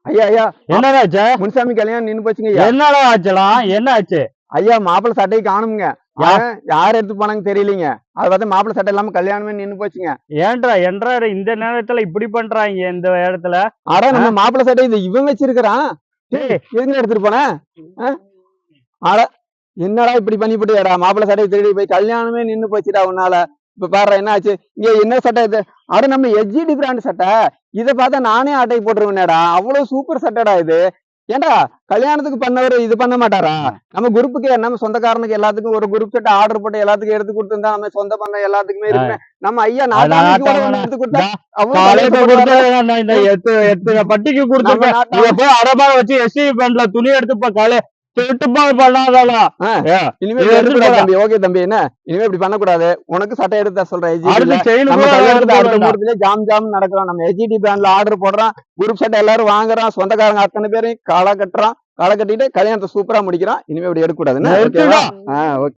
ஐயா ஐயா என்னடா ஆச்சு? முன்சாமி கல்யாணம் நின்னு போச்சுங்க ஐயா. என்னடா ஆச்சுலாம்? என்ன ஆச்சு? ஐயா மாப்பிள்ளை சட்டையை காணுமுங்க. யார் எடுத்து போனாங்க தெரியலீங்க. அது பார்த்து மாப்பிள்ளை சட்டை இல்லாம கல்யாணமே நின்னு போச்சுங்க. ஏன்றா இந்த நேரத்துல இப்படி பண்றாங்க இந்த இடத்துல? அட நம்ம மாப்பிள்ளை சட்டை இது இவன் வச்சிருக்கிறான். எதுங்க எடுத்துட்டு போன? அட என்னடா இப்படி பண்ணிவிட்டியாடா? மாப்பிள்ளை சட்டையை திருடி போய் கல்யாணமே நின்னு போச்சுடா உன்னால. இப்ப பாரு என்ன ஆச்சு? இங்க என்ன சட்டை இது? அட நம்ம எச்ஜிடி பிராண்ட் சட்டை. இதை பார்த்தா நானே ஆட்டை போட்டுருவேனேடா. அவ்வளவு சூப்பர் சட்டைடா இது. ஏண்டா கல்யாணத்துக்கு பண்ணவர் இது பண்ண மாட்டாரா? நம்ம குரூப்புக்கு நம்ம சொந்தக்காரனுக்கு எல்லாத்துக்கும் ஒரு குரூப் செட் ஆர்டர் போட்டு எல்லாத்துக்கும் எடுத்து கொடுத்துருந்தா நம்ம சொந்த பண்ண எல்லாத்துக்குமே இருக்கு. நம்ம ஐயா எடுத்து கொடுத்தா பட்டிக்கு கொடுத்து அரபா வச்சு எஸ்சி பேண்ட்ல துணி எடுத்து இனிமே ஓகே தம்பி, என்ன இனிமே இப்படி பண்ணக்கூடாது. உனக்கு சட்டை எடுத்து சொல்றேன். ஜாம் ஜாம் நடக்கிறோம். நம்ம எச்டி பிராண்ட்ல ஆர்டர் போடுறான், குரூப் சட்டை எல்லாரும் வாங்குறான், சொந்தக்காரங்க அத்தனை பேரையும் களை கட்டுறான். களை கட்டிட்டு கல்யாணத்தை சூப்பரா முடிக்கிறான். இனிமே இப்படி எடுக்கக்கூடாதுன்னு.